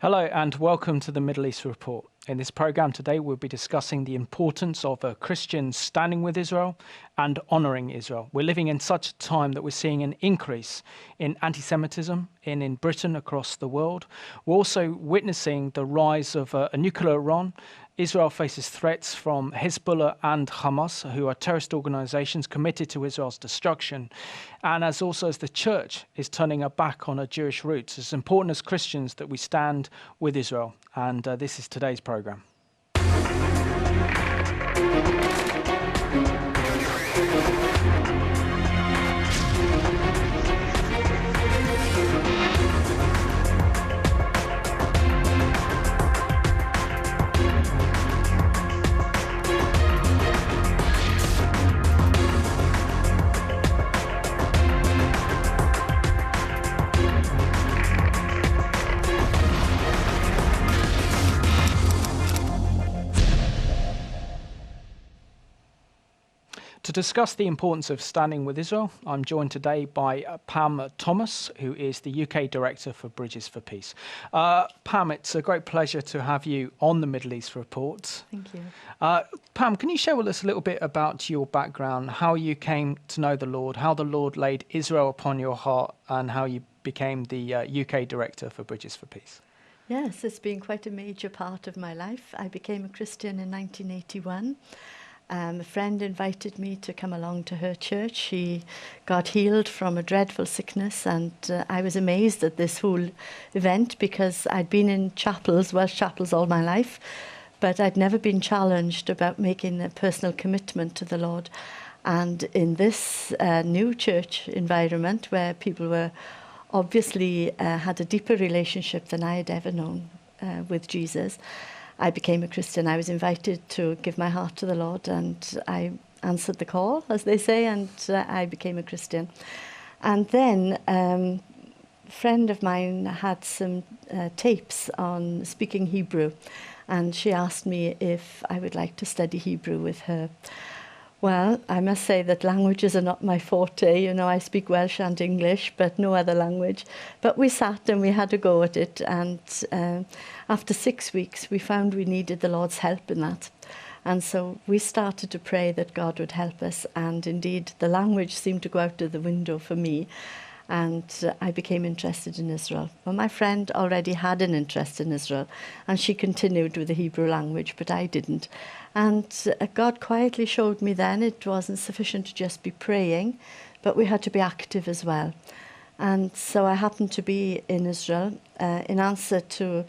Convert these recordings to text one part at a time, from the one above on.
Hello and welcome to the Middle East Report. In this programme today, we'll be discussing the importance of Christians standing with Israel and honouring Israel. We're living in such a time that we're seeing an increase in anti-Semitism in Britain, across the world. We're also witnessing the rise of a nuclear Iran. Israel faces threats from Hezbollah and Hamas, who are terrorist organisations committed to Israel's destruction. And as the church is turning her back on her Jewish roots, it's important as Christians that we stand with Israel. And this is today's programme. To discuss the importance of standing with Israel, I'm joined today by Pam Thomas, who is the UK Director for Bridges for Peace. Pam, it's a great pleasure to have you on the Middle East Report. Thank you. Pam, can you share with us a little bit about your background, how you came to know the Lord, how the Lord laid Israel upon your heart, and how you became the UK Director for Bridges for Peace? Yes, it's been quite a major part of my life. I became a Christian in 1981. A friend invited me to come along to her church. She got healed from a dreadful sickness, and I was amazed at this whole event because I'd been in chapels, Welsh chapels, all my life, but I'd never been challenged about making a personal commitment to the Lord. And in this new church environment where people were obviously had a deeper relationship than I had ever known with Jesus, I became a Christian. I was invited to give my heart to the Lord, and I answered the call, as they say, and I became a Christian. And then a friend of mine had some tapes on speaking Hebrew, and she asked me if I would like to study Hebrew with her. Well, I must say that languages are not my forte. You know, I speak Welsh and English, but no other language. But we sat and we had a go at it. And after 6 weeks, we found we needed the Lord's help in that. And so we started to pray that God would help us. And indeed, the language seemed to go out of the window for me. And I became interested in Israel. Well, my friend already had an interest in Israel, and she continued with the Hebrew language, but I didn't. And God quietly showed me then it wasn't sufficient to just be praying, but we had to be active as well. And so I happened to be in Israel in answer to,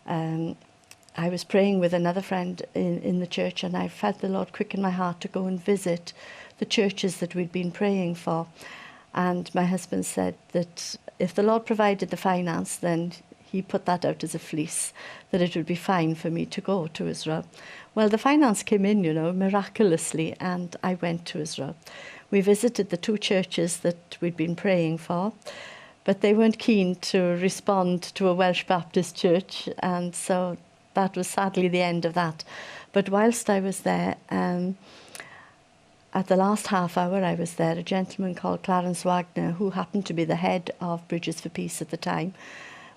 I was praying with another friend in the church, and I felt the Lord quicken my heart to go and visit the churches that we'd been praying for. And my husband said that if the Lord provided the finance, then he put that out as a fleece, that it would be fine for me to go to Israel. Well, the finance came in, you know, miraculously, and I went to Israel. We visited the two churches that we'd been praying for, but they weren't keen to respond to a Welsh Baptist church, and so that was sadly the end of that. But whilst I was there, at the last half hour I was there, a gentleman called Clarence Wagner, who happened to be the head of Bridges for Peace at the time,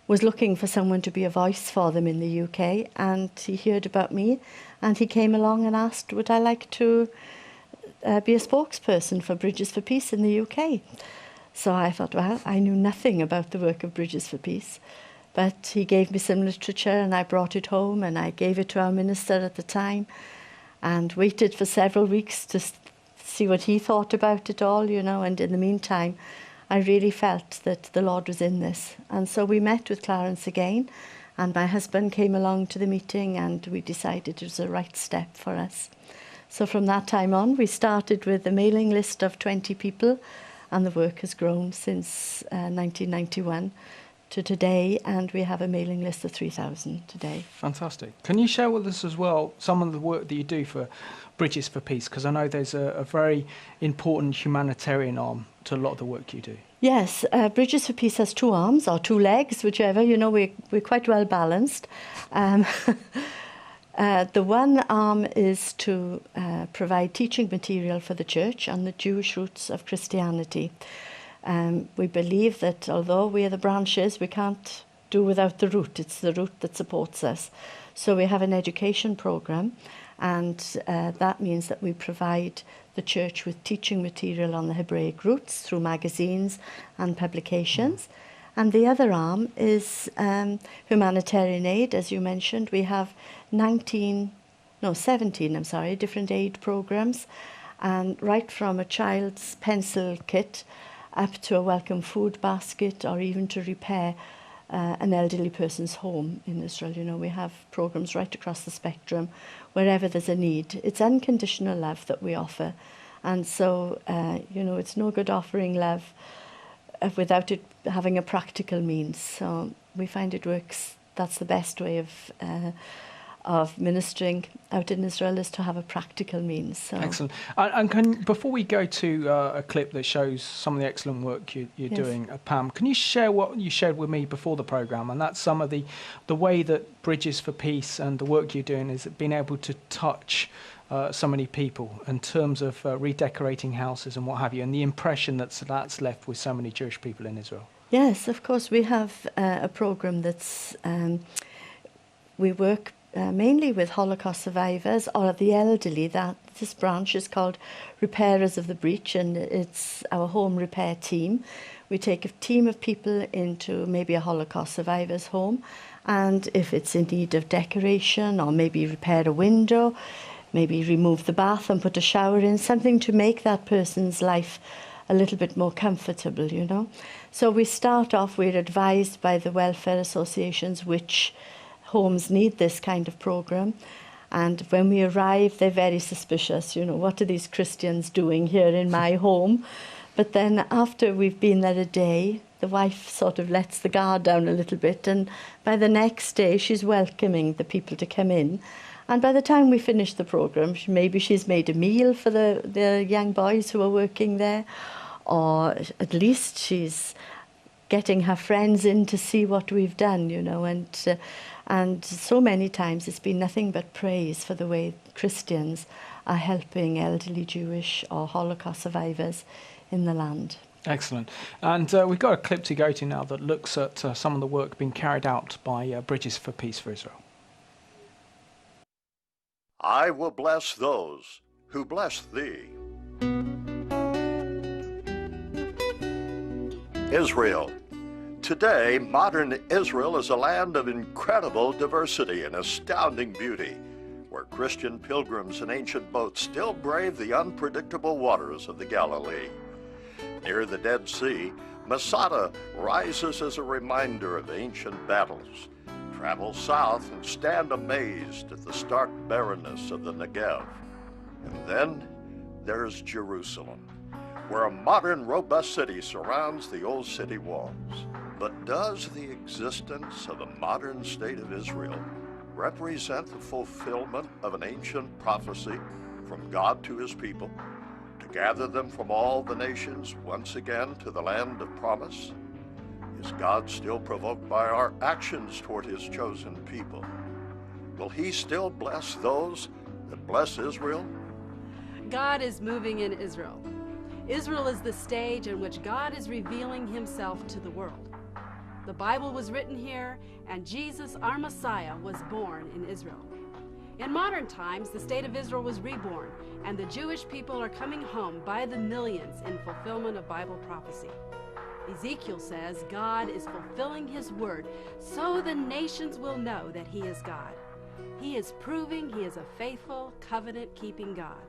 was looking for someone to be a voice for them in the UK, and he heard about me, and he came along and asked, would I like to be a spokesperson for Bridges for Peace in the UK? So I thought, well, I knew nothing about the work of Bridges for Peace, but he gave me some literature, and I brought it home, and I gave it to our minister at the time, and waited for several weeks to see what he thought about it all, you know, and in the meantime, I really felt that the Lord was in this. And so we met with Clarence again, and my husband came along to the meeting, and we decided it was the right step for us. So from that time on, we started with a mailing list of 20 people, and the work has grown since 1991 to today, and we have a mailing list of 3,000 today. Fantastic. Can you share with us as well some of the work that you do for Bridges for Peace? Because I know there's a very important humanitarian arm to a lot of the work you do. Yes, Bridges for Peace has two arms, or two legs, whichever. You know, we're quite well balanced. The one arm is to provide teaching material for the church on the Jewish roots of Christianity. We believe that although we are the branches, we can't do without the root. It's the root that supports us. So we have an education program, and that means that we provide the church with teaching material on the Hebraic roots through magazines and publications. And the other arm is humanitarian aid, as you mentioned. We have 17 different aid programs, and right from a child's pencil kit up to a welcome food basket, or even to repair an elderly person's home in Israel. You know, we have programs right across the spectrum, wherever there's a need. It's unconditional love that we offer. And so, you know, it's no good offering love without it having a practical means. So we find it works. That's the best way of ministering out in Israel, is to have a practical means. So. Excellent. And before we go to a clip that shows some of the excellent work you're doing, Pam, can you share what you shared with me before the programme? And that's some of the way that Bridges for Peace and the work you're doing is being able to touch so many people in terms of redecorating houses and what have you, and the impression that's left with so many Jewish people in Israel. Yes, of course. We have a programme that's, we work mainly with Holocaust survivors or the elderly. This branch is called Repairers of the Breach, and it's our home repair team. We take a team of people into maybe a Holocaust survivor's home, and if it's in need of decoration, or maybe repair a window, maybe remove the bath and put a shower in, something to make that person's life a little bit more comfortable, you know. So we start off, we're advised by the welfare associations which homes need this kind of program. And when we arrive, they're very suspicious, you know, what are these Christians doing here in my home? But then after we've been there a day, the wife sort of lets the guard down a little bit, and by the next day she's welcoming the people to come in. And by the time we finish the program, maybe she's made a meal for the young boys who are working there, or at least she's getting her friends in to see what we've done, you know. And so many times it's been nothing but praise for the way Christians are helping elderly Jewish or Holocaust survivors in the land. Excellent. And we've got a clip to go to now that looks at some of the work being carried out by Bridges for Peace for Israel. I will bless those who bless thee. Israel. Today, modern Israel is a land of incredible diversity and astounding beauty, where Christian pilgrims in ancient boats still brave the unpredictable waters of the Galilee. Near the Dead Sea, Masada rises as a reminder of ancient battles. Travel south and stand amazed at the stark barrenness of the Negev. And then there's Jerusalem, where a modern, robust city surrounds the old city walls. But does the existence of the modern state of Israel represent the fulfillment of an ancient prophecy from God to his people, to gather them from all the nations once again to the land of promise? Is God still provoked by our actions toward his chosen people? Will he still bless those that bless Israel? God is moving in Israel. Israel is the stage in which God is revealing himself to the world. The Bible was written here, and Jesus, our Messiah, was born in Israel. In modern times, the state of Israel was reborn, and the Jewish people are coming home by the millions in fulfillment of Bible prophecy. Ezekiel says God is fulfilling his word so the nations will know that he is God. He is proving he is a faithful, covenant-keeping God.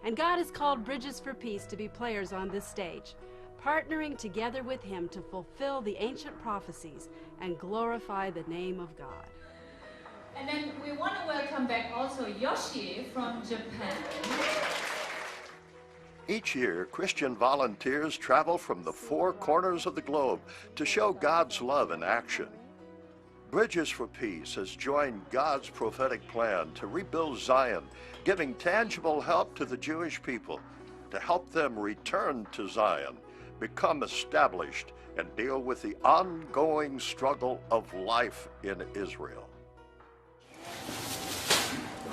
And God has called Bridges for Peace to be players on this stage, partnering together with him to fulfill the ancient prophecies and glorify the name of God. And then we want to welcome back also Yoshi from Japan. Each year, Christian volunteers travel from the four corners of the globe to show God's love in action. Bridges for Peace has joined God's prophetic plan to rebuild Zion, giving tangible help to the Jewish people to help them return to Zion, become established, and deal with the ongoing struggle of life in Israel.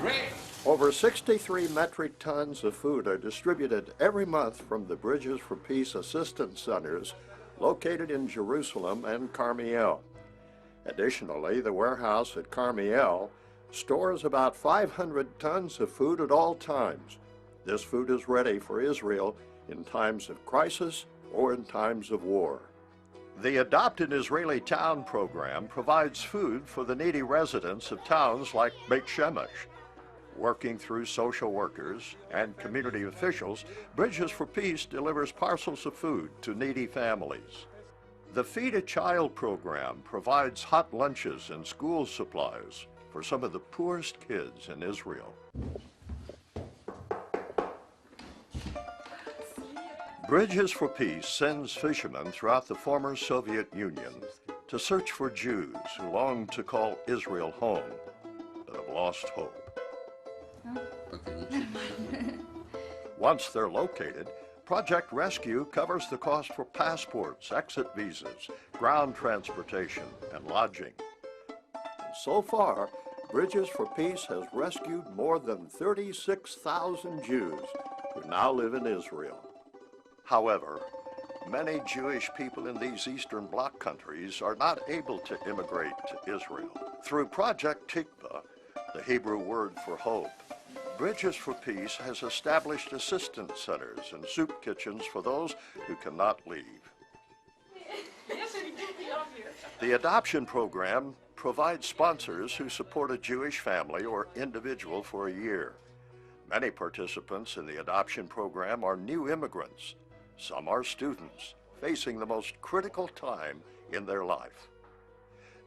Great. Over 63 metric tons of food are distributed every month from the Bridges for Peace Assistance Centers located in Jerusalem and Carmiel. Additionally, the warehouse at Carmiel stores about 500 tons of food at all times. This food is ready for Israel in times of crisis or in times of war. The Adopt an Israeli Town program provides food for the needy residents of towns like Beit Shemesh. Working through social workers and community officials, Bridges for Peace delivers parcels of food to needy families. The Feed a Child program provides hot lunches and school supplies for some of the poorest kids in Israel. Bridges for Peace sends fishermen throughout the former Soviet Union to search for Jews who long to call Israel home, but have lost hope. Once they're located, Project Rescue covers the cost for passports, exit visas, ground transportation, and lodging. And so far, Bridges for Peace has rescued more than 36,000 Jews who now live in Israel. However, many Jewish people in these Eastern Bloc countries are not able to immigrate to Israel. Through Project Tikva, the Hebrew word for hope, Bridges for Peace has established assistance centers and soup kitchens for those who cannot leave. The adoption program provides sponsors who support a Jewish family or individual for a year. Many participants in the adoption program are new immigrants. Some are students facing the most critical time in their life.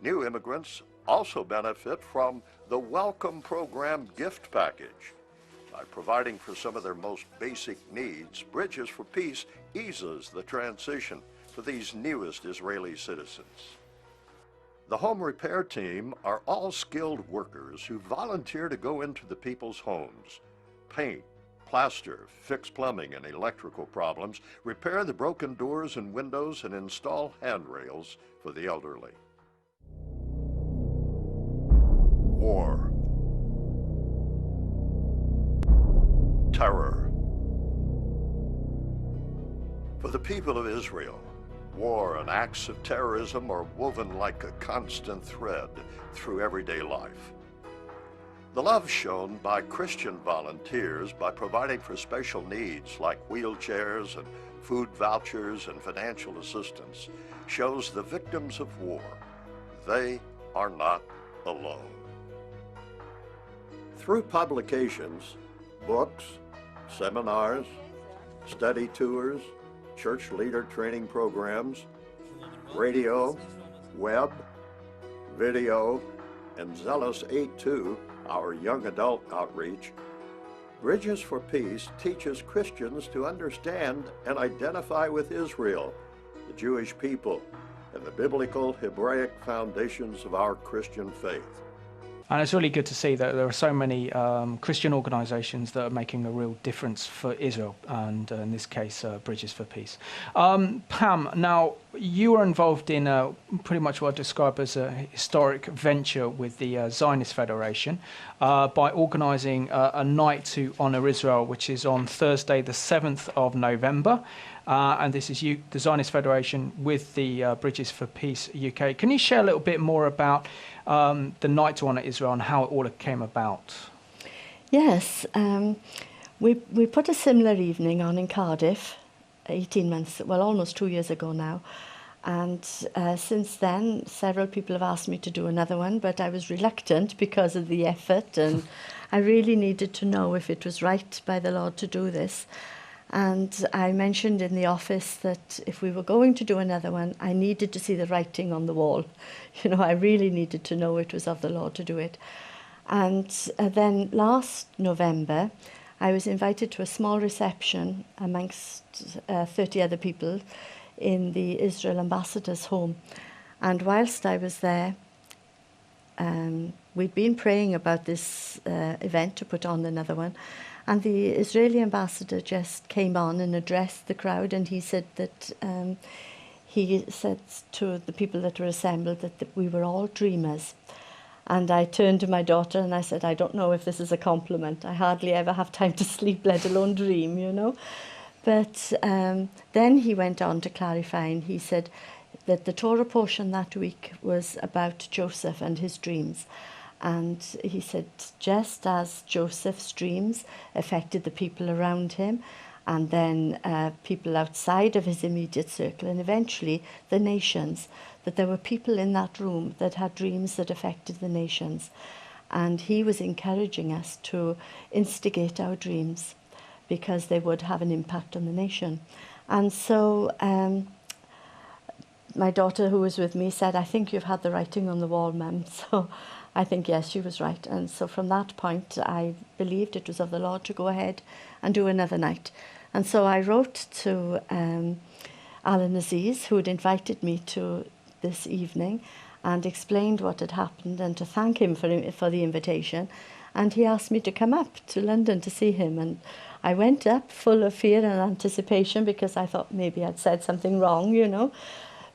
New immigrants also benefit from the Welcome Program gift package. By providing for some of their most basic needs, Bridges for Peace eases the transition for these newest Israeli citizens. The home repair team are all skilled workers who volunteer to go into the people's homes, paint, plaster, fix plumbing and electrical problems, repair the broken doors and windows, and install handrails for the elderly. War. Terror. For the people of Israel, war and acts of terrorism are woven like a constant thread through everyday life. The love shown by Christian volunteers by providing for special needs like wheelchairs and food vouchers and financial assistance shows the victims of war they are not alone. Through publications, books, seminars, study tours, church leader training programs, radio, web, video, and Zealous 8.2, our young adult outreach, Bridges for Peace teaches Christians to understand and identify with Israel, the Jewish people, and the biblical Hebraic foundations of our Christian faith. And it's really good to see that there are so many Christian organisations that are making a real difference for Israel, and in this case, Bridges for Peace. Pam, now you were involved in pretty much what I describe as a historic venture with the Zionist Federation by organising a night to honour Israel, which is on Thursday, the 7th of November. And this is the Zionist Federation with the Bridges for Peace UK. Can you share a little bit more about the Night to Honour Israel and how it all came about? Yes, we put a similar evening on in Cardiff 18 months, well, almost 2 years ago now. And since then, several people have asked me to do another one, but I was reluctant because of the effort, and I really needed to know if it was right by the Lord to do this. And I mentioned in the office that if we were going to do another one, I needed to see the writing on the wall. You know, I really needed to know it was of the Lord to do it. And then last November, I was invited to a small reception amongst 30 other people in the Israel ambassador's home. And whilst I was there, we'd been praying about this event to put on another one. And the Israeli ambassador just came on and addressed the crowd, and he said that he said to the people that were assembled that we were all dreamers. And I turned to my daughter and I said, I don't know if this is a compliment. I hardly ever have time to sleep, let alone dream, you know. But then he went on to clarify, and he said, that the Torah portion that week was about Joseph and his dreams. And he said, just as Joseph's dreams affected the people around him, and then people outside of his immediate circle, and eventually the nations, that there were people in that room that had dreams that affected the nations. And he was encouraging us to instigate our dreams because they would have an impact on the nation. And so my daughter, who was with me, said, I think you've had the writing on the wall, Mum. So I think, yes, she was right. And so from that point, I believed it was of the Lord to go ahead and do another night. And so I wrote to Alan Aziz, who had invited me to this evening, and explained what had happened and to thank him for the invitation. And he asked me to come up to London to see him. And I went up full of fear and anticipation because I thought maybe I'd said something wrong, you know.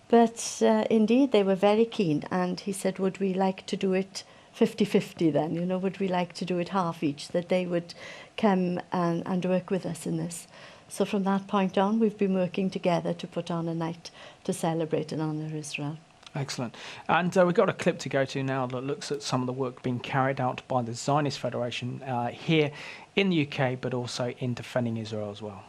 But indeed, they were very keen. And he said, would we like to do it 50-50 then? You know, would we like to do it half each, that they would come and work with us in this? So from that point on, we've been working together to put on a night to celebrate and honour Israel. Excellent. And we've got a clip to go to now that looks at some of the work being carried out by the Zionist Federation here in the UK, but also in defending Israel as well.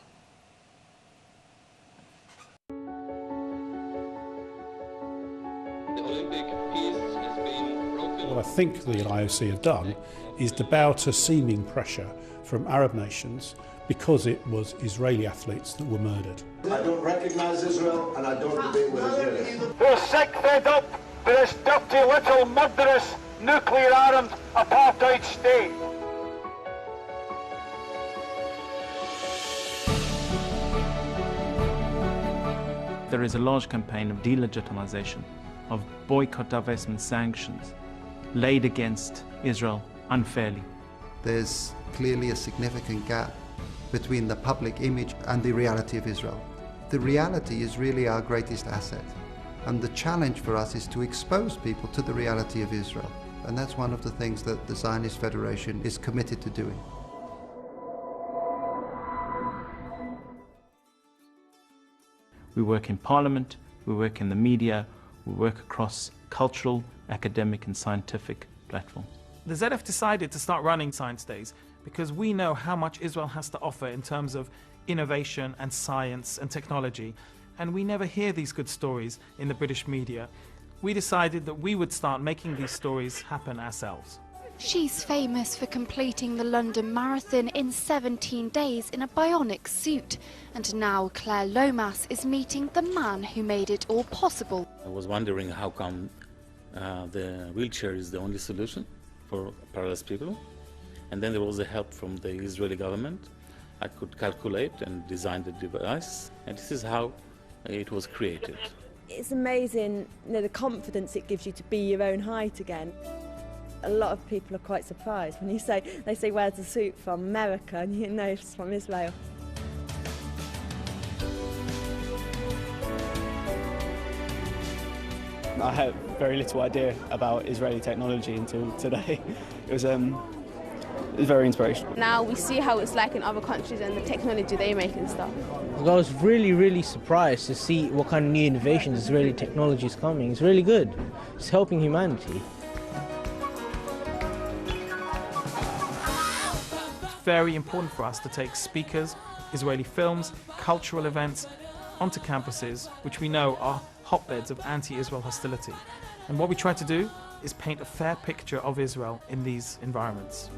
The Olympic peace has been broken. What I think the IOC have done is to bow to seeming pressure from Arab nations because it was Israeli athletes that were murdered. I don't recognise Israel and I don't debate with Israelis. We're sick fed up with this dirty little murderous nuclear-armed apartheid state. There is a large campaign of delegitimization, of boycott, divestment, sanctions laid against Israel unfairly. There's clearly a significant gap between the public image and the reality of Israel. The reality is really our greatest asset. And the challenge for us is to expose people to the reality of Israel. And that's one of the things that the Zionist Federation is committed to doing. We work in Parliament, we work in the media, we work across cultural, academic and scientific platforms. The ZF decided to start running Science Days because we know how much Israel has to offer in terms of innovation and science and technology, and we never hear these good stories in the British media. We decided that we would start making these stories happen ourselves. She's famous for completing the London Marathon in 17 days in a bionic suit, and now Claire Lomas is meeting the man who made it all possible. I was wondering how come the wheelchair is the only solution for paralyzed people. And then there was the help from the Israeli government. I could calculate and design the device, and this is how it was created. It's amazing, you know, the confidence it gives you to be your own height again. A lot of people are quite surprised when they say, where's the suit from? America, and you know it's from Israel. I had very little idea about Israeli technology until today. It was very inspirational. Now we see how it's like in other countries and the technology they make and stuff. I was really surprised to see what kind of new innovations Israeli technology is coming. It's really good. It's helping humanity. It's very important for us to take speakers, Israeli films, cultural events onto campuses, which we know are hotbeds of anti-Israel hostility. And what we try to do is paint a fair picture of Israel in these environments.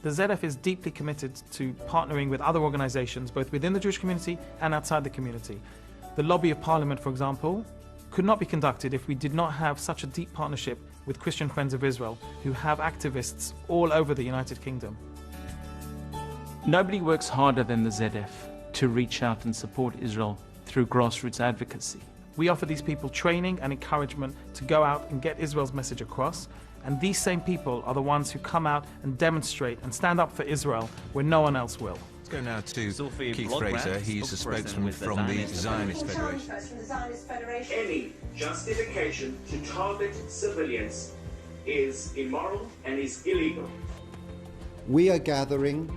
The ZF is deeply committed to partnering with other organizations, both within the Jewish community and outside the community. The lobby of Parliament, for example, could not be conducted if we did not have such a deep partnership with Christian Friends of Israel, who have activists all over the United Kingdom. Nobody works harder than the ZF to reach out and support Israel through grassroots advocacy. We offer these people training and encouragement to go out and get Israel's message across, and these same people are the ones who come out and demonstrate and stand up for Israel where no one else will. Let's go now to Keith Fraser. He's a spokesman from the Zionist Federation. Any justification to target civilians is immoral and is illegal. We are gathering,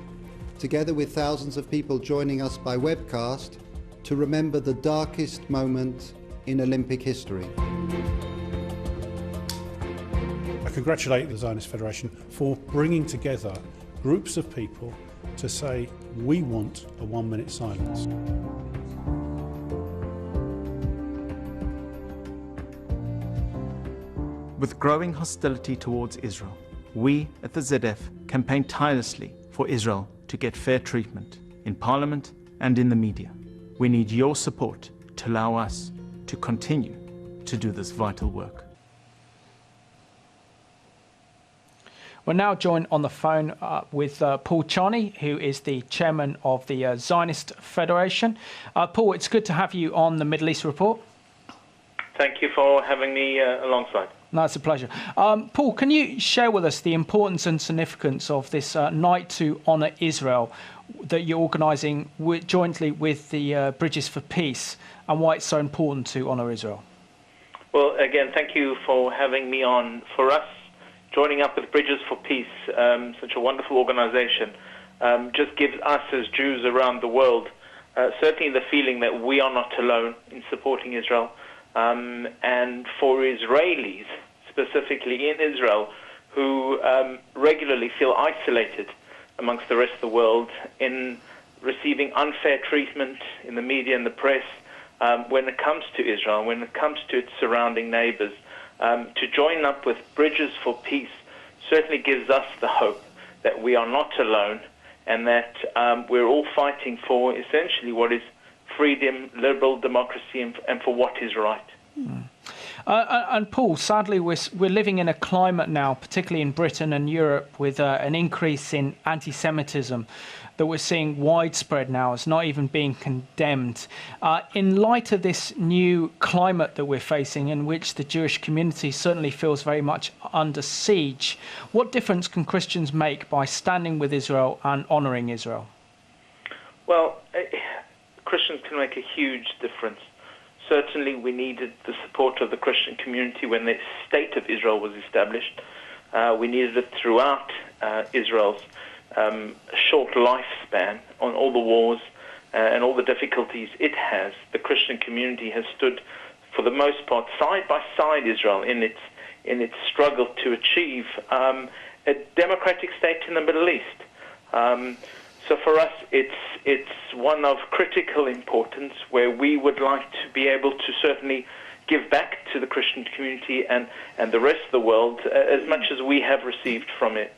together with thousands of people joining us by webcast, to remember the darkest moment in Olympic history. I congratulate the Zionist Federation for bringing together groups of people to say, we want a 1 minute silence. With growing hostility towards Israel, we at the ZF campaign tirelessly for Israel to get fair treatment in Parliament and in the media. We need your support to allow us to continue to do this vital work. We're now joined on the phone with Paul Charney, who is the chairman of the Zionist Federation. Paul, it's good to have you on the Middle East Report. Thank you for having me alongside. No, it's a pleasure. Paul, can you share with us the importance and significance of this night to honour Israel that you're organising jointly with the Bridges for Peace, and why it's so important to honour Israel? Well, again, thank you for having me on. For us, joining up with Bridges for Peace, such a wonderful organisation, just gives us as Jews around the world certainly the feeling that we are not alone in supporting Israel. And for Israelis, specifically in Israel, who regularly feel isolated amongst the rest of the world in receiving unfair treatment in the media and the press, when it comes to Israel, when it comes to its surrounding neighbors, to join up with Bridges for Peace certainly gives us the hope that we are not alone, and that we're all fighting for essentially what is freedom, liberal democracy, and for what is right. And Paul, sadly, we're living in a climate now, particularly in Britain and Europe, with an increase in anti-Semitism that we're seeing widespread now. It's not even being condemned. In light of this new climate that we're facing, in which the Jewish community certainly feels very much under siege, what difference can Christians make by standing with Israel and honouring Israel? Well, Christians can make a huge difference. Certainly we needed the support of the Christian community when the State of Israel was established. We needed it throughout Israel's short lifespan, on all the wars and all the difficulties it has. The Christian community has stood, for the most part, side by side Israel in its struggle to achieve a democratic state in the Middle East. So for us, it's one of critical importance, where we would like to be able to certainly give back to the Christian community and the rest of the world as much as we have received from it.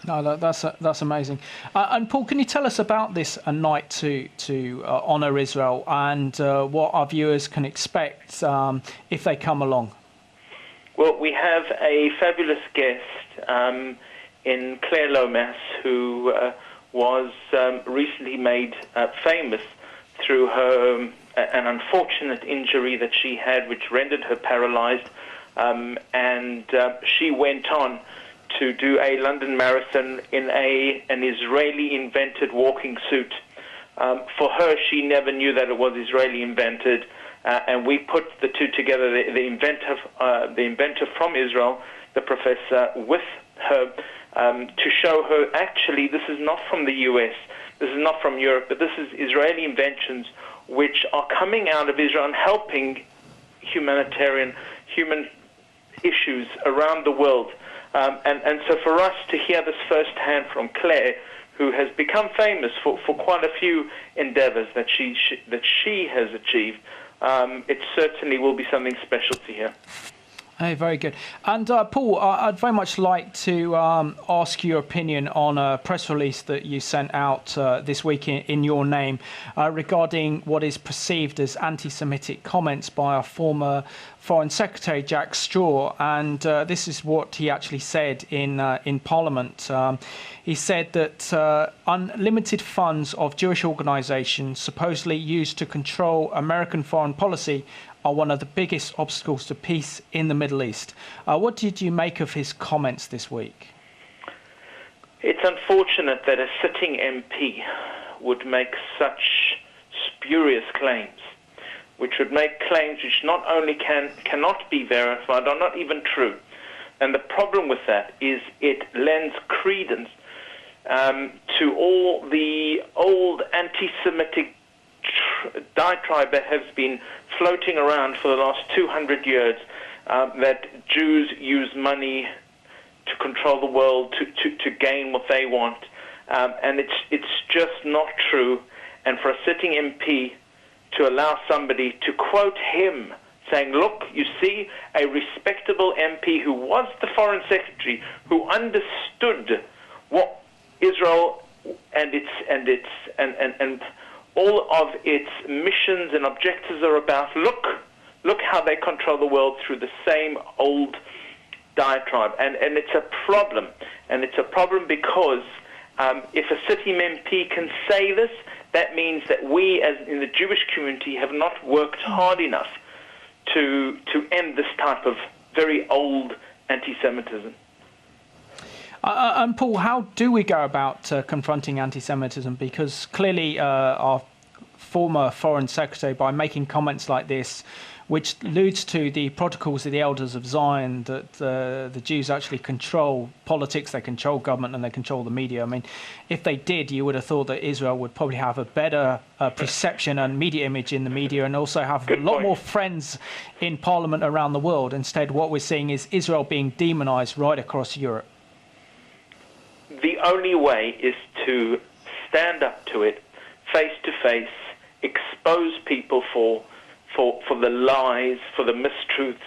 No, that's amazing. And Paul, can you tell us about this a night to honour Israel, and what our viewers can expect if they come along? Well, we have a fabulous guest in Claire Lomas, who was recently made famous through her an unfortunate injury that she had, which rendered her paralyzed, and she went on to do a London marathon in an Israeli-invented walking suit. For her, she never knew that it was Israeli-invented, and we put the two together, the inventor from Israel, the professor, with her, to show her, actually, this is not from the US, this is not from Europe, but this is Israeli inventions which are coming out of Israel and helping human issues around the world. And so for us to hear this firsthand from Claire, who has become famous for quite a few endeavors that she has achieved, it certainly will be something special to hear. Hey, very good. And Paul, I'd very much like to ask your opinion on a press release that you sent out this week in your name regarding what is perceived as anti-Semitic comments by our former Foreign Secretary Jack Straw. And this is what he actually said in Parliament. He said that unlimited funds of Jewish organisations supposedly used to control American foreign policy are one of the biggest obstacles to peace in the Middle East. What did you make of his comments this week? It's unfortunate that a sitting MP would make such spurious claims, which would make claims which not only cannot be verified, are not even true. And the problem with that is it lends credence to all the old anti-Semitic diatribe that has been floating around for the last 200 years, that Jews use money to control the world, to gain what they want. And it's just not true. And for a sitting MP to allow somebody to quote him saying, look, you see, a respectable MP who was the foreign secretary, who understood what Israel and all of its missions and objectives are about. Look how they control the world through the same old diatribe. And it's a problem. And it's a problem because if a sitting MP can say this, that means that we, as in the Jewish community, have not worked hard enough to end this type of very old anti-Semitism. And Paul, how do we go about confronting anti-Semitism? Because clearly our former Foreign Secretary, by making comments like this, which alludes to the protocols of the Elders of Zion, that the Jews actually control politics, they control government, and they control the media. I mean, if they did, you would have thought that Israel would probably have a better perception and media image in the media, and also have a lot more friends in Parliament around the world. Instead, what we're seeing is Israel being demonized right across Europe. The only way is to stand up to it, face to face, expose people for the lies, for the mistruths,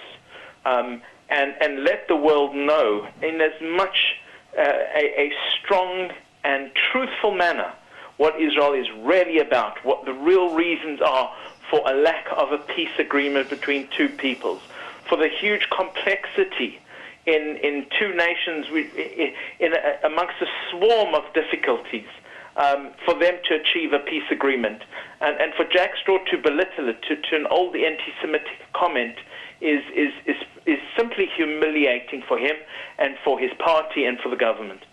and let the world know in as much a strong and truthful manner what Israel is really about, what the real reasons are for a lack of a peace agreement between two peoples, for the huge complexity in two nations, amongst a swarm of difficulties, for them to achieve a peace agreement. And for Jack Straw to belittle it to an old anti-Semitic comment is simply humiliating for him and for his party and for the government.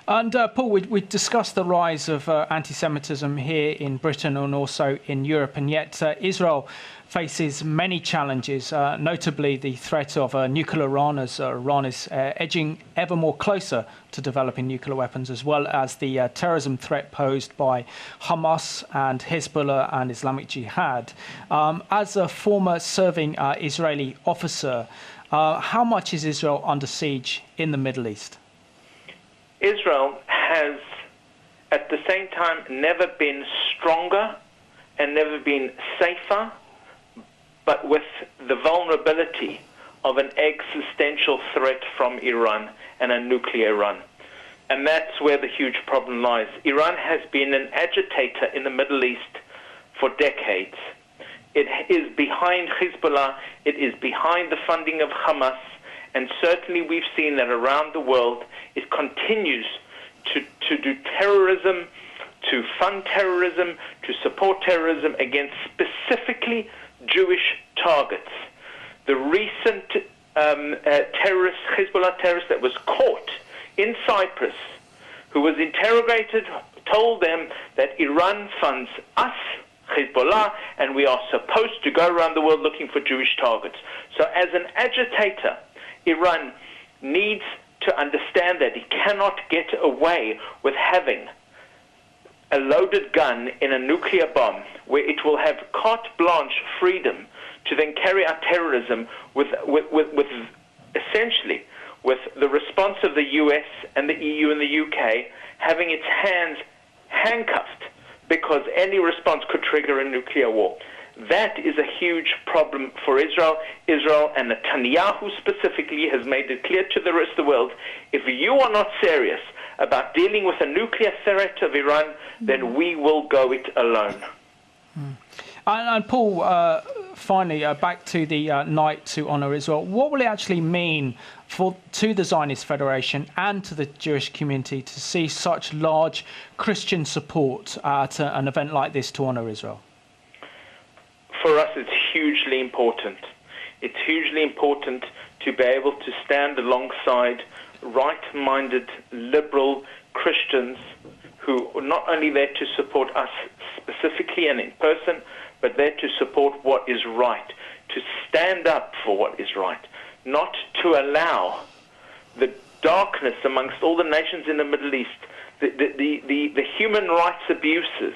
And Paul, we discussed the rise of anti-Semitism here in Britain and also in Europe, and yet Israel faces many challenges, notably the threat of nuclear Iran, as Iran is edging ever more closer to developing nuclear weapons, as well as the terrorism threat posed by Hamas and Hezbollah and Islamic Jihad. As a former serving Israeli officer, how much is Israel under siege in the Middle East? Israel has, at the same time, never been stronger and never been safer, but with the vulnerability of an existential threat from Iran and a nuclear Iran. And that's where the huge problem lies. Iran has been an agitator in the Middle East for decades. It is behind Hezbollah, it is behind the funding of Hamas, and certainly we've seen that around the world it continues to do terrorism, to fund terrorism, to support terrorism against specifically Jewish targets. The recent Hezbollah terrorist that was caught in Cyprus, who was interrogated, told them that Iran funds us, Hezbollah, and we are supposed to go around the world looking for Jewish targets. So as an agitator, Iran needs to understand that it cannot get away with having a loaded gun in a nuclear bomb where it will have carte blanche freedom to then carry out terrorism with essentially with the response of the US and the EU and the UK having its hands handcuffed because any response could trigger a nuclear war. That is a huge problem for Israel. Israel and Netanyahu specifically has made it clear to the rest of the world, if you are not serious about dealing with a nuclear threat of Iran, then we will go it alone. And Paul, finally, back to the night to honour Israel. What will it actually mean to the Zionist Federation and to the Jewish community to see such large Christian support at an event like this to honour Israel? For us, it's hugely important. It's hugely important to be able to stand alongside right-minded, liberal Christians who are not only there to support us specifically and in person, but there to support what is right, to stand up for what is right, not to allow the darkness amongst all the nations in the Middle East, the human rights abuses,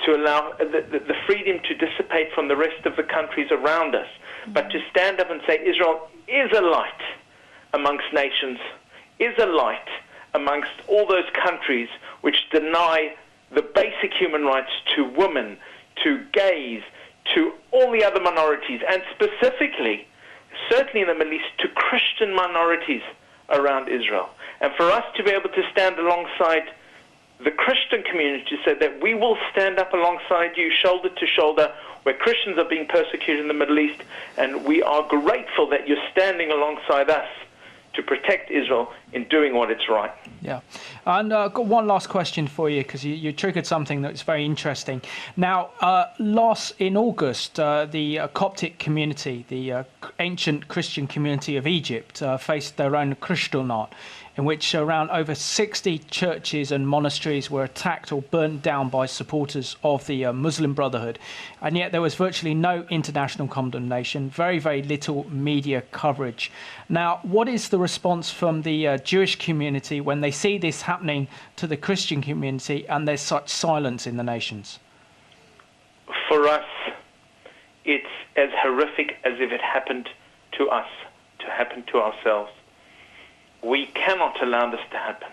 to allow the freedom to dissipate from the rest of the countries around us, but to stand up and say Israel is a light amongst nations, is a light amongst all those countries which deny the basic human rights to women, to gays, to all the other minorities, and specifically, certainly in the Middle East, to Christian minorities around Israel. And for us to be able to stand alongside the Christian community so that we will stand up alongside you shoulder to shoulder where Christians are being persecuted in the Middle East, and we are grateful that you're standing alongside us to protect Israel in doing what is right. Yeah. And I've got one last question for you, because you triggered something that's very interesting. Now, in August, the Coptic community, the ancient Christian community of Egypt, faced their own Kristallnacht, in which around over 60 churches and monasteries were attacked or burnt down by supporters of the Muslim Brotherhood. And yet there was virtually no international condemnation, very, very little media coverage. Now, what is the response from the Jewish community when they see this happening to the Christian community and there's such silence in the nations? For us, it's as horrific as if it happened to us, to happen to ourselves. We cannot allow this to happen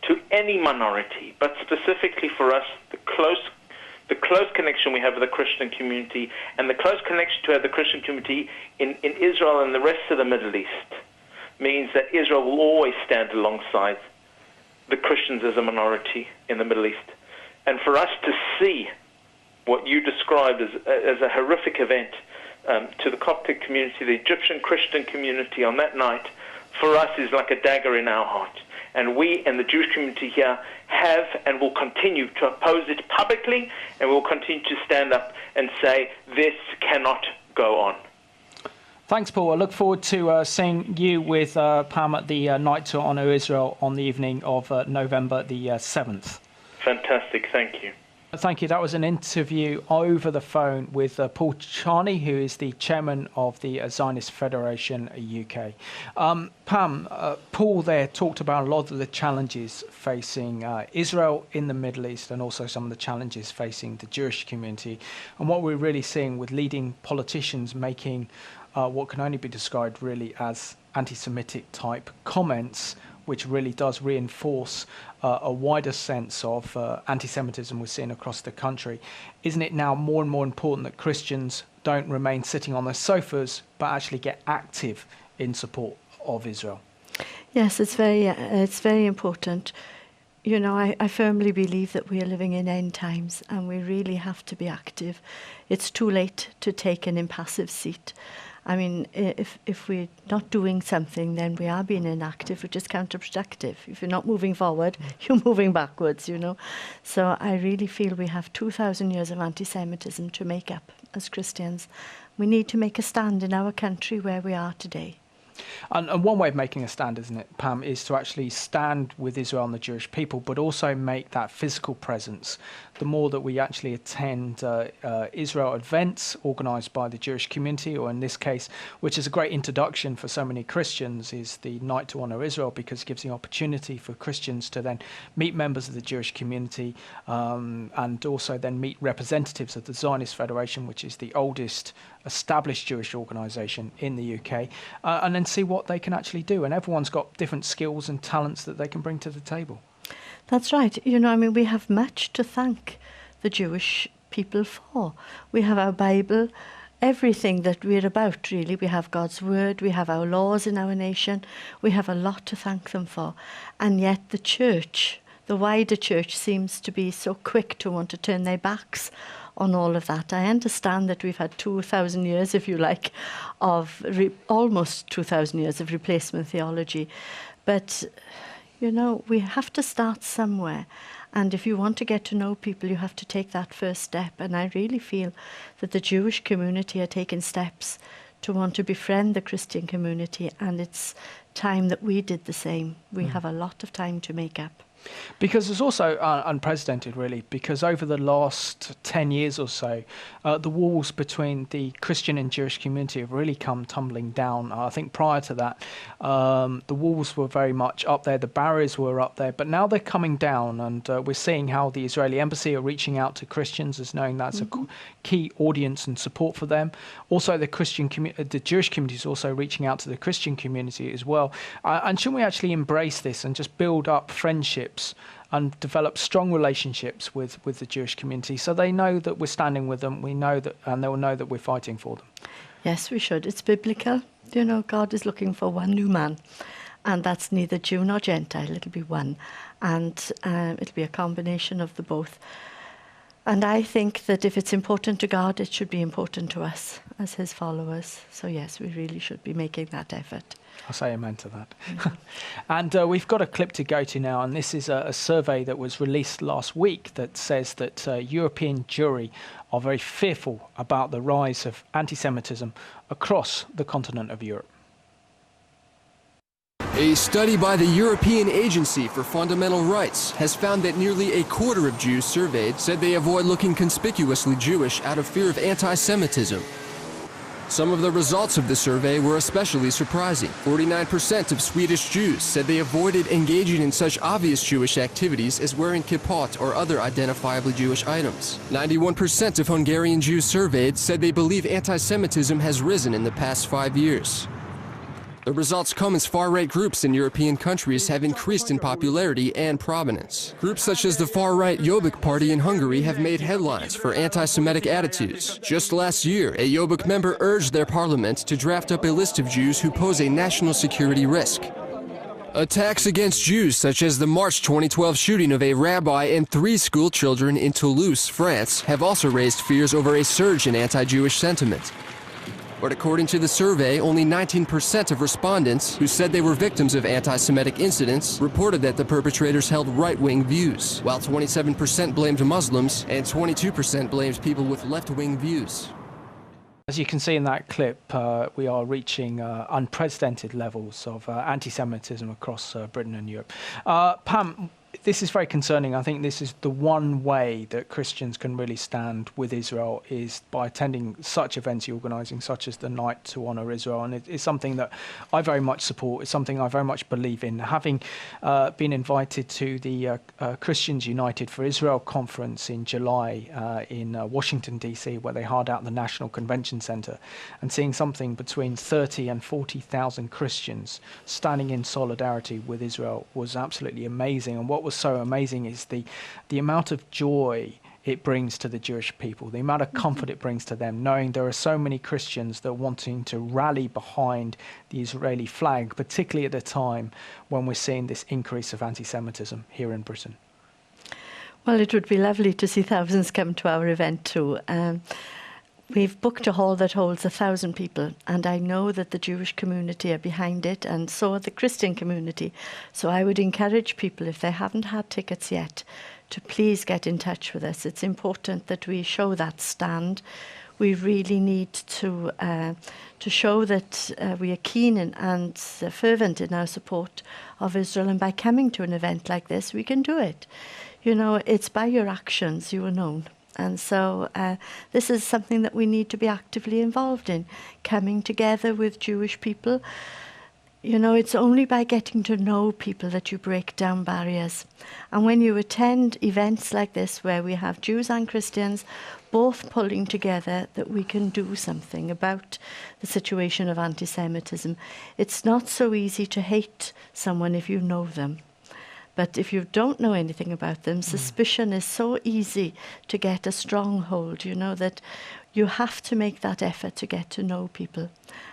to any minority, but specifically for us, the close connection we have with the Christian community and the close connection to the Christian community in Israel and the rest of the Middle East means that Israel will always stand alongside the Christians as a minority in the Middle East. And for us to see what you described as a horrific event to the Coptic community, the Egyptian Christian community on that night, for us is like a dagger in our heart. And we and the Jewish community here have and will continue to oppose it publicly, and we'll continue to stand up and say this cannot go on. Thanks, Paul. I look forward to seeing you with Pam at the Night to Honour Israel on the evening of November the 7th. Fantastic. Thank you. Thank you. That was an interview over the phone with Paul Charney, who is the chairman of the Zionist Federation UK. Pam, Paul there talked about a lot of the challenges facing Israel in the Middle East, and also some of the challenges facing the Jewish community. And what we're really seeing with leading politicians making what can only be described really as anti-Semitic type comments, which really does reinforce a wider sense of anti-Semitism we're seeing across the country. Isn't it now more and more important that Christians don't remain sitting on their sofas, but actually get active in support of Israel? Yes, it's very important. You know, I firmly believe that we are living in end times, and we really have to be active. It's too late to take an impassive seat. I mean, if we're not doing something, then we are being inactive, which is counterproductive. If you're not moving forward, you're moving backwards, you know. So I really feel we have 2,000 years of anti-Semitism to make up as Christians. We need to make a stand in our country where we are today. And one way of making a stand, isn't it, Pam, is to actually stand with Israel and the Jewish people, but also make that physical presence. The more that we actually attend Israel events organised by the Jewish community, or in this case, which is a great introduction for so many Christians, is the Night to Honour Israel, because it gives the opportunity for Christians to then meet members of the Jewish community and also then meet representatives of the Zionist Federation, which is the oldest established Jewish organisation in the UK, and then see what they can actually do. And everyone's got different skills and talents that they can bring to the table. That's right. You know, I mean, we have much to thank the Jewish people for. We have our Bible, everything that we're about, really. We have God's word, we have our laws in our nation. We have a lot to thank them for. And yet the church, the wider church, seems to be so quick to want to turn their backs on all of that. I understand that we've had 2,000 years, if you like, of almost 2,000 years of replacement theology. But, you know, we have to start somewhere. And if you want to get to know people, you have to take that first step. And I really feel that the Jewish community are taking steps to want to befriend the Christian community. And it's time that we did the same. We have a lot of time to make up. Because it's also unprecedented, really, because over the last 10 years or so, the walls between the Christian and Jewish community have really come tumbling down. I think prior to that, the walls were very much up there, the barriers were up there, but now they're coming down, and we're seeing how the Israeli embassy are reaching out to Christians as knowing that's a key audience and support for them. Also, the Jewish community is also reaching out to the Christian community as well. And shouldn't we actually embrace this and just build up friendships and develop strong relationships with the Jewish community, so they know that we're standing with them, we know that, and they'll know that we're fighting for them? Yes, we should. It's biblical. You know, God is looking for one new man, and that's neither Jew nor Gentile. It'll be one, and it'll be a combination of the both. And I think that if it's important to God, it should be important to us as his followers. So yes, we really should be making that effort. I'll say amen to that. And we've got a clip to go to now, and this is a survey that was released last week that says that European Jewry are very fearful about the rise of anti-Semitism across the continent of Europe. A study by the European Agency for Fundamental Rights has found that nearly a quarter of Jews surveyed said they avoid looking conspicuously Jewish out of fear of anti-Semitism. Some of the results of the survey were especially surprising. 49% of Swedish Jews said they avoided engaging in such obvious Jewish activities as wearing kippot or other identifiably Jewish items. 91% of Hungarian Jews surveyed said they believe anti-Semitism has risen in the past 5 years. The results come as far-right groups in European countries have increased in popularity and prominence. Groups such as the far-right Jobbik Party in Hungary have made headlines for anti-Semitic attitudes. Just last year, a Jobbik member urged their parliament to draft up a list of Jews who pose a national security risk. Attacks against Jews, such as the March 2012 shooting of a rabbi and 3 school children in Toulouse, France, have also raised fears over a surge in anti-Jewish sentiment. But according to the survey, only 19% of respondents who said they were victims of anti-Semitic incidents reported that the perpetrators held right-wing views, while 27% blamed Muslims and 22% blamed people with left-wing views. As you can see in that clip, we are reaching unprecedented levels of anti-Semitism across Britain and Europe. Pam, this is very concerning. I think this is the one way that Christians can really stand with Israel, is by attending such events you're organising, such as the Night to Honour Israel. And it's something that I very much support. It's something I very much believe in. Having been invited to the Christians United for Israel conference in July in Washington, D.C., where they hard out the National Convention Centre, and seeing something between 30 and 40,000 Christians standing in solidarity with Israel was absolutely amazing. And what was so amazing is the amount of joy it brings to the Jewish people, the amount of comfort it brings to them, knowing there are so many Christians that are wanting to rally behind the Israeli flag, particularly at a time when we're seeing this increase of anti-Semitism here in Britain. Well, it would be lovely to see thousands come to our event too. We've booked a hall that holds 1,000 people, and I know that the Jewish community are behind it, and so are the Christian community. So I would encourage people, if they haven't had tickets yet, to please get in touch with us. It's important that we show that stand. We really need to show that we are keen and fervent in our support of Israel, and by coming to an event like this, we can do it. You know, it's by your actions you are known. And so this is something that we need to be actively involved in, coming together with Jewish people. You know, it's only by getting to know people that you break down barriers. And when you attend events like this, where we have Jews and Christians both pulling together, that we can do something about the situation of anti-Semitism. It's not so easy to hate someone if you know them. But if you don't know anything about them, suspicion is so easy to get a stronghold, you know, that you have to make that effort to get to know people.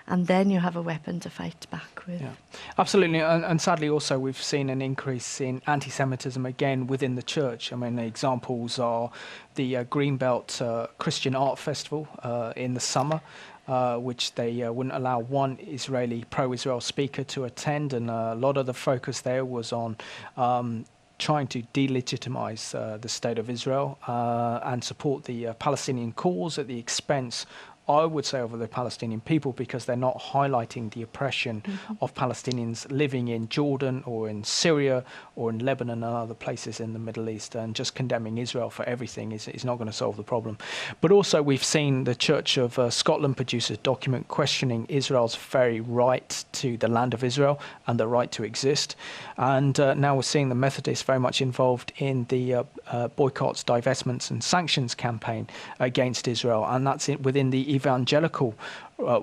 And then you have a weapon to fight back with. Yeah, absolutely. And sadly also we've seen an increase in anti-Semitism again within the church. I mean, the examples are the Greenbelt Christian Art Festival in the summer, which they wouldn't allow one Israeli pro-Israel speaker to attend, and a lot of the focus there was on trying to delegitimize the state of Israel and support the Palestinian cause at the expense I would say, over the Palestinian people, because they're not highlighting the oppression of Palestinians living in Jordan or in Syria or in Lebanon and other places in the Middle East, and just condemning Israel for everything is not going to solve the problem. But also we've seen the Church of Scotland produce a document questioning Israel's very right to the land of Israel and the right to exist. And now we're seeing the Methodists very much involved in the boycotts, divestments and sanctions campaign against Israel, and that's within the evangelical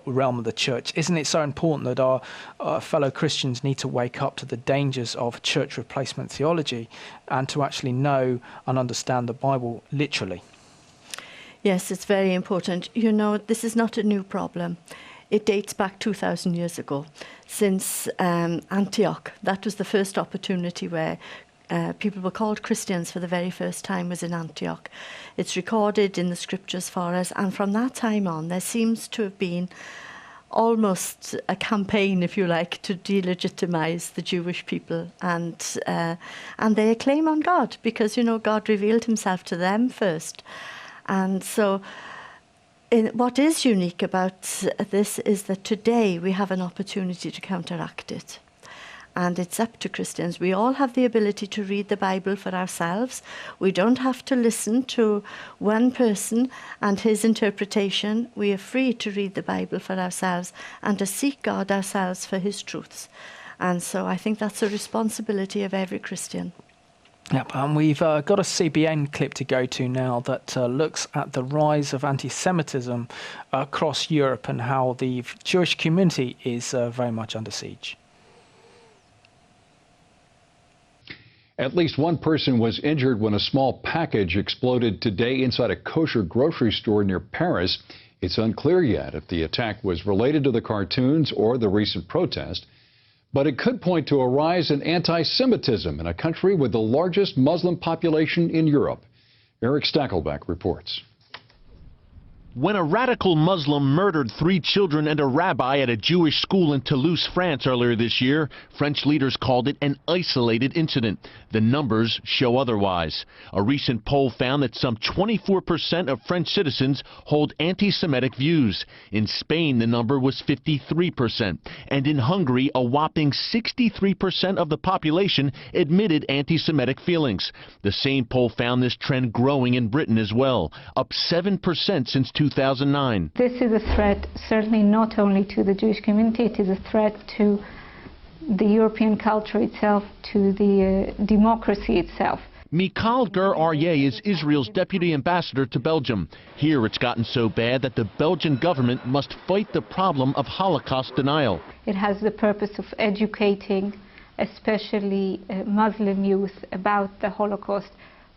realm of the church. Isn't it so important that our fellow Christians need to wake up to the dangers of church replacement theology and to actually know and understand the Bible literally? Yes, it's very important. You know, this is not a new problem. It dates back 2,000 years ago, since Antioch. That was the first opportunity where people were called Christians for the very first time, was in Antioch. It's recorded in the scriptures for us, and from that time on there seems to have been almost a campaign, if you like, to delegitimize the Jewish people and their claim on God, because, you know, God revealed himself to them first. And so what is unique about this is that today we have an opportunity to counteract it. And it's up to Christians. We all have the ability to read the Bible for ourselves. We don't have to listen to one person and his interpretation. We are free to read the Bible for ourselves and to seek God ourselves for his truths. And so I think that's a responsibility of every Christian. Yep, and we've got a CBN clip to go to now that looks at the rise of anti-Semitism across Europe and how the Jewish community is very much under siege. At least one person was injured when a small package exploded today inside a kosher grocery store near Paris. It's unclear yet if the attack was related to the cartoons or the recent protest, but it could point to a rise in anti-Semitism in a country with the largest Muslim population in Europe. Eric Stackelbeck reports. When a radical Muslim murdered 3 children and a rabbi at a Jewish school in Toulouse, France earlier this year, French leaders called it an isolated incident. The numbers show otherwise. A recent poll found that some 24% of French citizens hold anti-Semitic views. In Spain, the number was 53%. And in Hungary, a whopping 63% of the population admitted anti-Semitic feelings. The same poll found this trend growing in Britain as well, up 7% since 2009. This is a threat certainly not only to the Jewish community, it is a threat to the European culture itself, to the democracy itself. Michal Gur-Aryeh is Israel's deputy ambassador to Belgium. Here it's gotten so bad that the Belgian government must fight the problem of Holocaust denial. It has the purpose of educating, especially Muslim youth, about the Holocaust.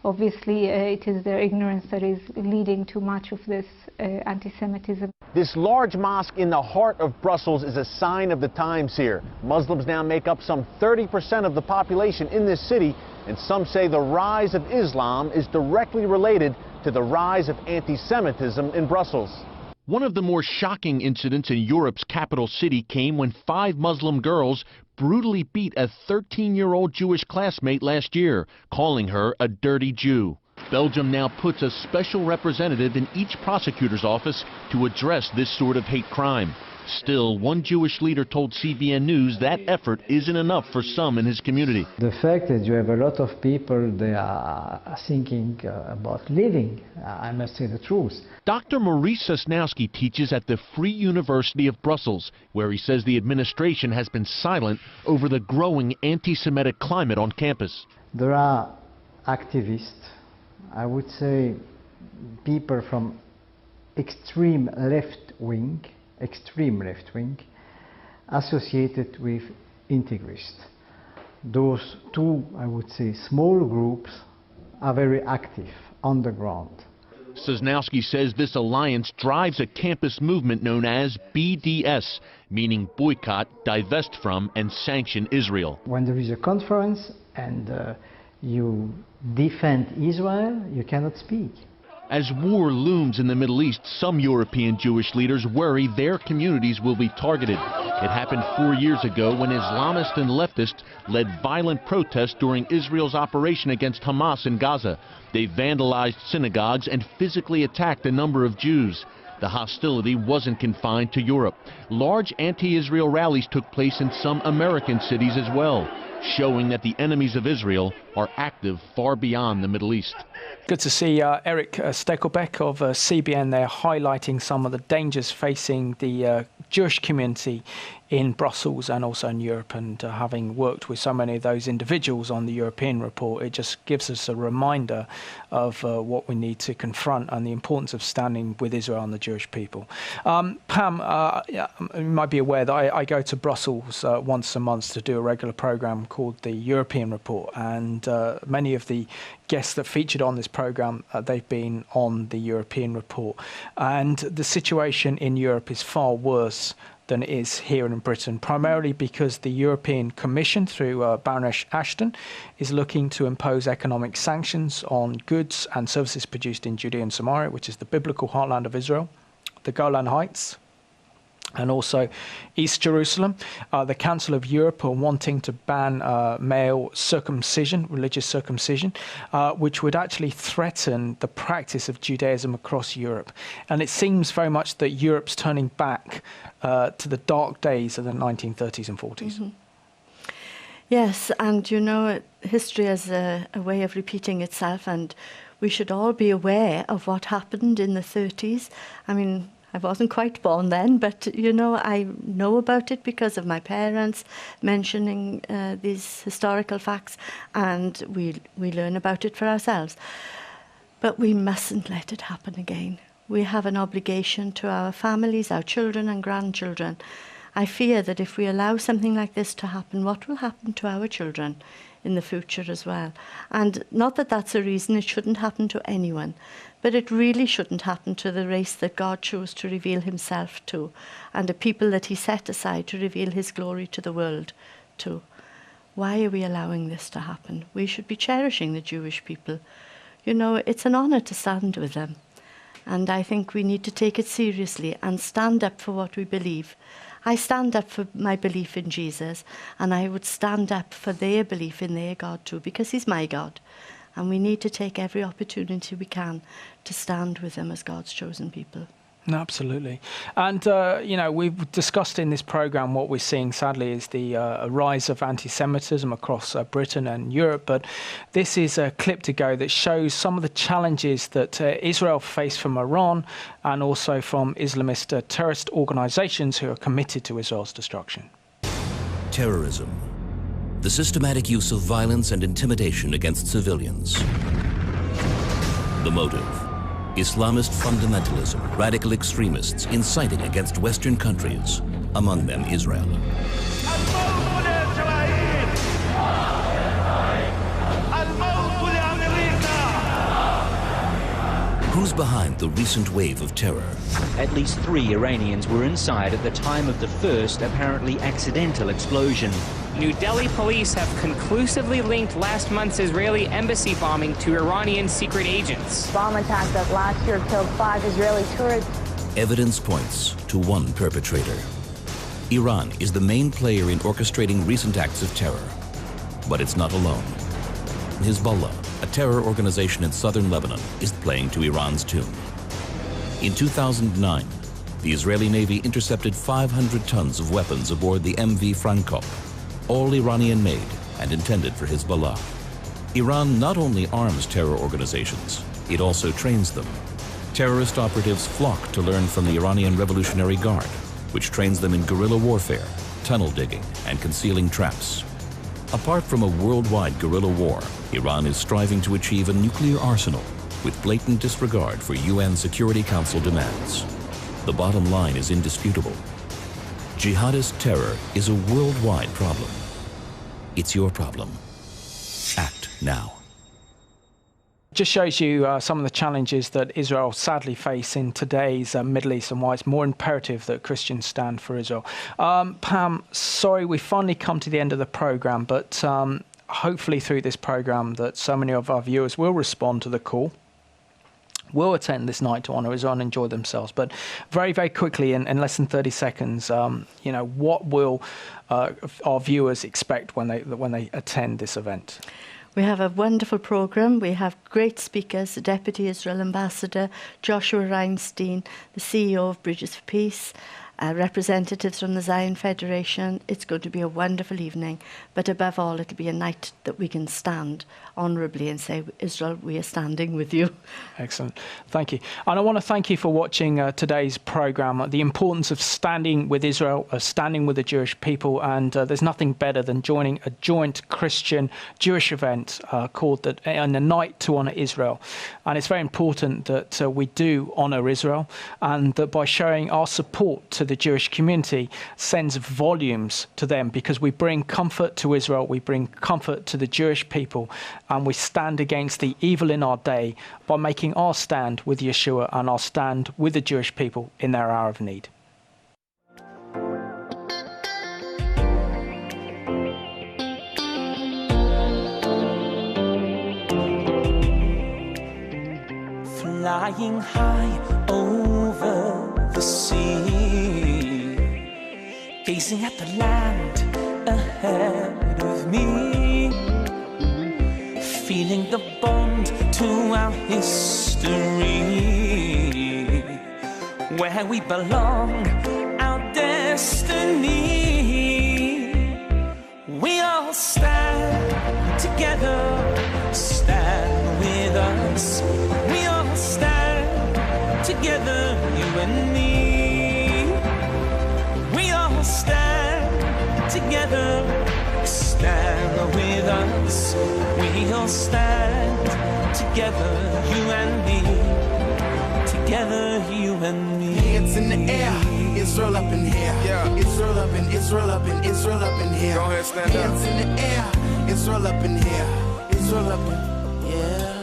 Obviously, it is their ignorance that is leading to much of this anti-Semitism. This large mosque in the heart of Brussels is a sign of the times here. Muslims now make up some 30% of the population in this city, and some say the rise of Islam is directly related to the rise of anti-Semitism in Brussels. One of the more shocking incidents in Europe's capital city came when 5 Muslim girls brutally beat a 13-year-old Jewish classmate last year, calling her a dirty Jew. Belgium now puts a special representative in each prosecutor's office to address this sort of hate crime. Still, one Jewish leader told CBN News that effort isn't enough for some in his community. The fact that you have a lot of people, they are thinking about leaving, I must say the truth. Dr. Maurice Sosnowski teaches at the Free University of Brussels, where he says the administration has been silent over the growing anti-Semitic climate on campus. There are activists, I would say people from extreme left wing, associated with integrists. Those two, I would say, small groups are very active on the ground. Sosnowski says this alliance drives a campus movement known as BDS, meaning boycott, divest from, and sanction Israel. When there is a conference and you defend Israel, you cannot speak. As war looms in the Middle East, some European Jewish leaders worry their communities will be targeted. It happened 4 years ago when Islamists and leftists led violent protests during Israel's operation against Hamas in Gaza. They vandalized synagogues and physically attacked a number of Jews. The hostility wasn't confined to Europe. Large anti-Israel rallies took place in some American cities as well, showing that the enemies of Israel are active far beyond the Middle East. Good to see Eric Stekelbeck of CBN there highlighting some of the dangers facing the Jewish community in Brussels and also in Europe, and having worked with so many of those individuals on the European report, it just gives us a reminder of what we need to confront and the importance of standing with Israel and the Jewish people. Pam, you might be aware that I go to Brussels once a month to do a regular programme called the European Report, and many of the guests that featured on this programme, they've been on the European Report, and the situation in Europe is far worse than it is here in Britain, primarily because the European Commission, through Baroness Ashton, is looking to impose economic sanctions on goods and services produced in Judea and Samaria, which is the biblical heartland of Israel, the Golan Heights, and also East Jerusalem. The Council of Europe are wanting to ban male circumcision, religious circumcision, which would actually threaten the practice of Judaism across Europe. And it seems very much that Europe's turning back to the dark days of the 1930s and 40s. Mm-hmm. Yes, and you know, history has a way of repeating itself, and we should all be aware of what happened in the 30s. I mean, I wasn't quite born then, but, you know, I know about it because of my parents mentioning these historical facts, and we learn about it for ourselves. But we mustn't let it happen again. We have an obligation to our families, our children and grandchildren. I fear that if we allow something like this to happen, what will happen to our children in the future as well? And not that that's a reason it shouldn't happen to anyone, but it really shouldn't happen to the race that God chose to reveal himself to, and the people that he set aside to reveal his glory to the world to. Why are we allowing this to happen? We should be cherishing the Jewish people. You know, it's an honor to stand with them. And I think we need to take it seriously and stand up for what we believe. I stand up for my belief in Jesus, and I would stand up for their belief in their God too, because he's my God. And we need to take every opportunity we can to stand with them as God's chosen people. Absolutely. And, you know, we've discussed in this programme what we're seeing, sadly, is the rise of anti-Semitism across Britain and Europe. But this is a clip to go that shows some of the challenges that Israel faced from Iran and also from Islamist terrorist organisations who are committed to Israel's destruction. Terrorism. The systematic use of violence and intimidation against civilians. The motive: Islamist fundamentalism, radical extremists inciting against Western countries, among them Israel. Who's behind the recent wave of terror? At least 3 Iranians were inside at the time of the first, apparently accidental explosion. New Delhi police have conclusively linked last month's Israeli embassy bombing to Iranian secret agents. Bomb attack that last year killed 5 Israeli tourists. Evidence points to one perpetrator. Iran is the main player in orchestrating recent acts of terror. But it's not alone. Hezbollah, a terror organization in southern Lebanon, is playing to Iran's tune. In 2009, the Israeli Navy intercepted 500 tons of weapons aboard the MV Frankop, all Iranian-made and intended for Hezbollah. Iran not only arms terror organizations, it also trains them. Terrorist operatives flock to learn from the Iranian Revolutionary Guard, which trains them in guerrilla warfare, tunnel digging, and concealing traps. Apart from a worldwide guerrilla war, Iran is striving to achieve a nuclear arsenal with blatant disregard for UN Security Council demands. The bottom line is indisputable. Jihadist terror is a worldwide problem. It's your problem. Act now. Just shows you some of the challenges that Israel sadly face in today's Middle East, and why it's more imperative that Christians stand for Israel. Pam, sorry, we finally come to the end of the programme, but hopefully through this programme that so many of our viewers will respond to the call, will attend this night to honour Israel and enjoy themselves. But very, very quickly, in less than 30 seconds, you know, what will our viewers expect when they attend this event? We have a wonderful programme. We have great speakers, the Deputy Israel Ambassador, Joshua Reinstein, the CEO of Bridges for Peace, representatives from the Zion Federation. It's going to be a wonderful evening, but above all, it'll be a night that we can stand honourably and say, Israel, we are standing with you. Excellent. Thank you. And I want to thank you for watching today's programme, the importance of standing with Israel, standing with the Jewish people, and there's nothing better than joining a joint Christian-Jewish event called the Night to Honour Israel. And it's very important that we do honour Israel, and that by showing our support to the Jewish community sends volumes to them, because we bring comfort to Israel, we bring comfort to the Jewish people, and we stand against the evil in our day by making our stand with Yeshua and our stand with the Jewish people in their hour of need. Flying high over the sea, gazing at the land ahead of me, feeling the bond to our history, where we belong, our destiny. We all stand together, stand with us. We all stand together, you and me. We all stand together, stand with us. We all stand together, you and me. Together, you and me. Hands in the air, Israel up in here. Yeah. Israel up in, Israel up in, Israel up in here. Go ahead, stand Hands up. In the air, Israel up in here. Israel up in, yeah.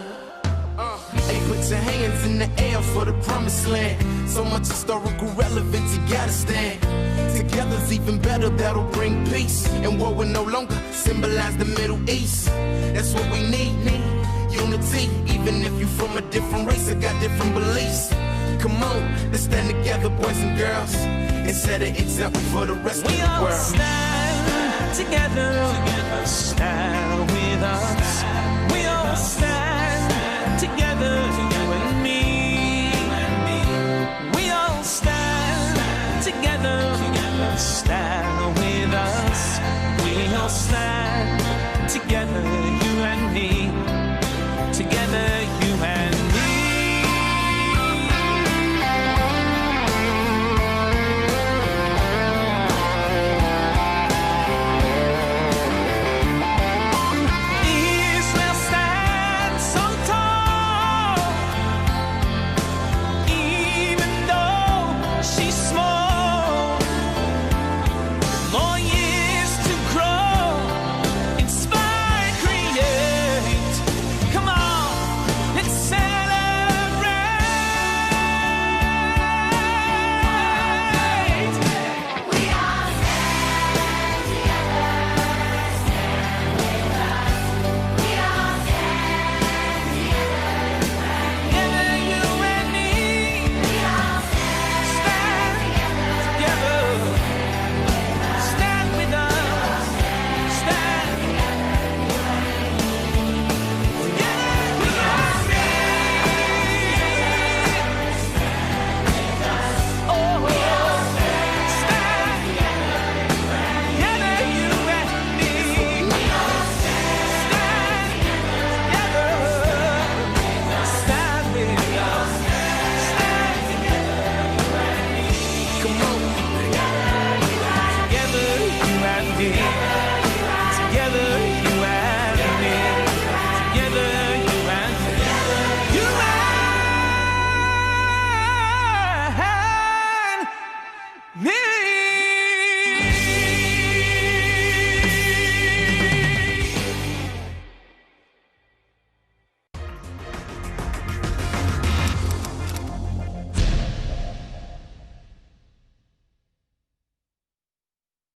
Hey, put your hands in the air for the promised land. So much historical relevance, you gotta stand. Together's even better, that'll bring peace. And war will no longer symbolize the Middle East. That's what we need. Unity, even if you from a different race or got different beliefs. Come on, let's stand together, boys and girls, and set an example for the rest of the world. We all stand together, stand with us. We all stand together, you and me. We all stand together, stand with us. We all stand together.